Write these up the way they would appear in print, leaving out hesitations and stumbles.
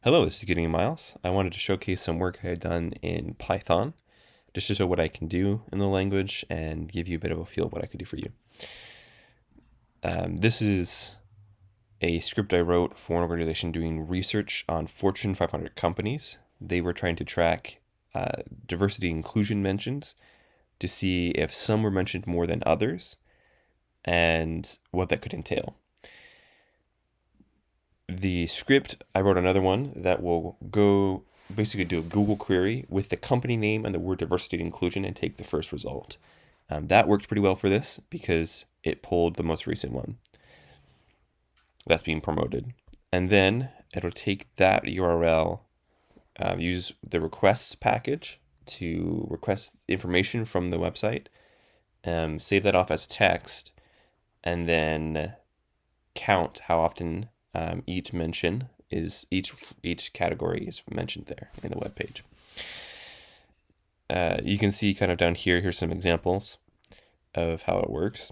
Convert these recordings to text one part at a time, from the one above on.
Hello, this is Getting Miles. I wanted to showcase some work I had done in Python, just to show what I can do in the language and give you a bit of a feel of what I could do for you. This is a script I wrote for an organization doing research on Fortune 500 companies. They were trying to track diversity inclusion mentions to see if some were mentioned more than others and what that could entail. The script, I wrote another one that will go basically do a Google query with the company name and the word diversity and inclusion and take the first result. That worked pretty well for this because it pulled the most recent one that's being promoted. And then it'll take that URL, use the requests package to request information from the website, save that off as text, and then count how often each mention is each category is mentioned there in the web page. You can see kind of down here. Here's some examples of how it works.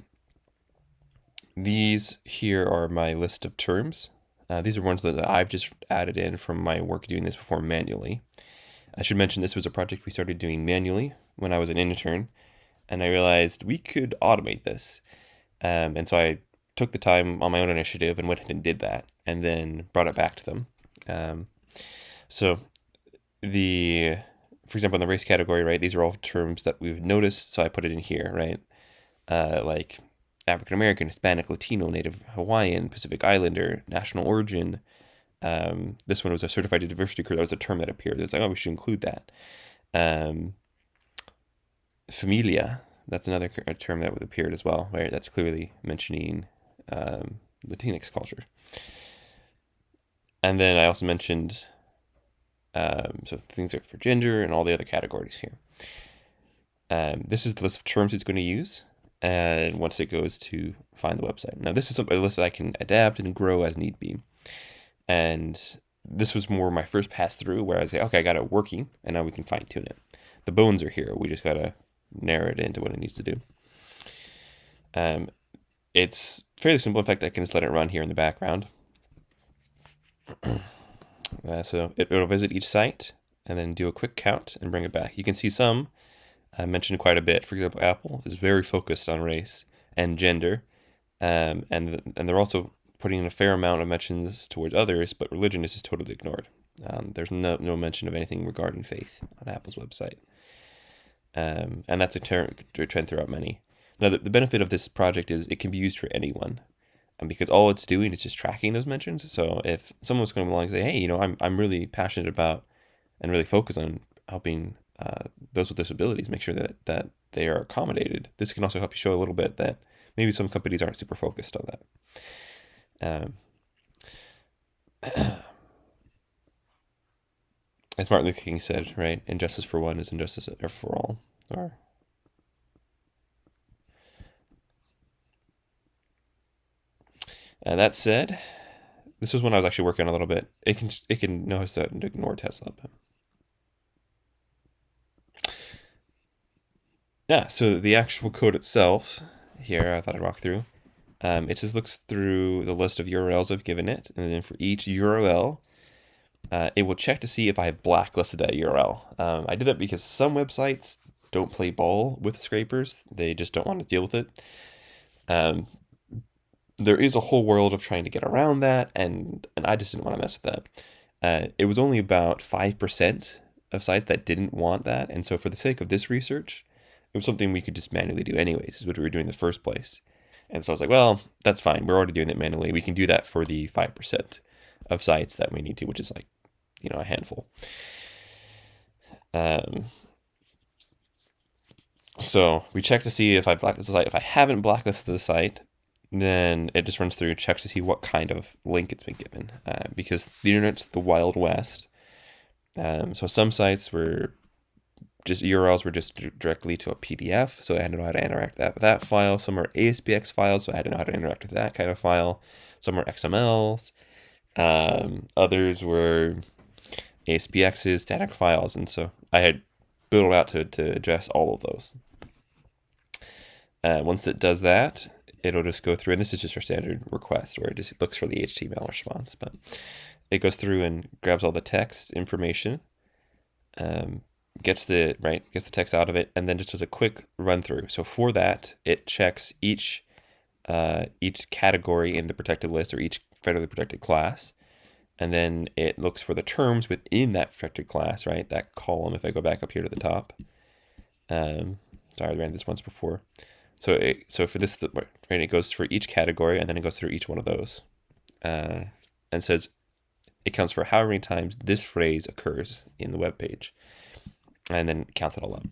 These here are my list of terms. These are ones that I've just added in from my work doing this before manually. I should mention this was a project we started doing manually when I was an intern, and I realized we could automate this. And so I took the time on my own initiative and went ahead and did that, and then brought it back to them. So for example, in the race category, right, these are all terms that we've noticed, so I put it in here, right? Like African American, Hispanic, Latino, Native Hawaiian, Pacific Islander, national origin. This one was a certified diversity crew. That was a term that appeared. It's like, oh, we should include that. Familia, that's another term that would appear as well, right? That's clearly mentioning Latinx culture. And then I also mentioned so things are for gender and all the other categories here. This is the list of terms it's going to use, and once it goes to find the website. Now this is a list that I can adapt and grow as need be. And this was more my first pass through where I was like, okay, I got it working, and now we can fine tune it. The bones are here. We just got to narrow it into what it needs to do. It's fairly simple. In fact, I can just let it run here in the background. So it'll visit each site and then do a quick count and bring it back. You can see some mentioned quite a bit. For example, Apple is very focused on race and gender, and they're also putting in a fair amount of mentions towards others, but religion is just totally ignored. There's no mention of anything regarding faith on Apple's website. And that's a trend throughout many. Now, the benefit of this project is it can be used for anyone, because all it's doing is just tracking those mentions. So if someone was going along and say, hey, I'm really passionate about and really focused on helping those with disabilities, make sure that they are accommodated. This can also help you show a little bit that maybe some companies aren't super focused on that. As Martin Luther King said, right? Injustice for one is injustice for all. Or that said, this was when I was actually working on a little bit. It can know how to ignore Tesla. But yeah, so the actual code itself here, I thought I'd walk through. It just looks through the list of URLs I've given it, and then for each URL, it will check to see if I have blacklisted that URL. I did that because some websites don't play ball with scrapers. They just don't want to deal with it. There is a whole world of trying to get around that, and I just didn't want to mess with that. It was only about 5% of sites that didn't want that, and so for the sake of this research, it was something we could just manually do anyways, is what we were doing in the first place. And so I was like, well, that's fine. We're already doing it manually. We can do that for the 5% of sites that we need to, which is like, a handful. So we check to see if I blacklisted the site. If I haven't blacklisted the site, then it just runs through and checks to see what kind of link it's been given. Because the internet's the Wild West. So some sites were just URLs were just directly to a PDF, so I had to know how to interact with that file. Some are ASPX files, so I had to know how to interact with that kind of file. Some are XMLs. Others were ASPXs, static files, and so I had built it out to address all of those. Once it does that, it'll just go through, and this is just our standard request where it just looks for the HTML response, but it goes through and grabs all the text information, gets the text out of it, and then just does a quick run through. So for that, it checks each category in the protected list or each federally protected class, and then it looks for the terms within that protected class, right? That column. If I go back up here to the top, sorry, I ran this once before. So for this, right, it goes for each category, and then it goes through each one of those, and says it counts for how many times this phrase occurs in the web page, and then counts it all up.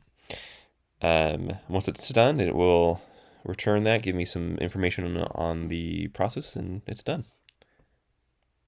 Once it's done, it will return that, give me some information on the process, and it's done.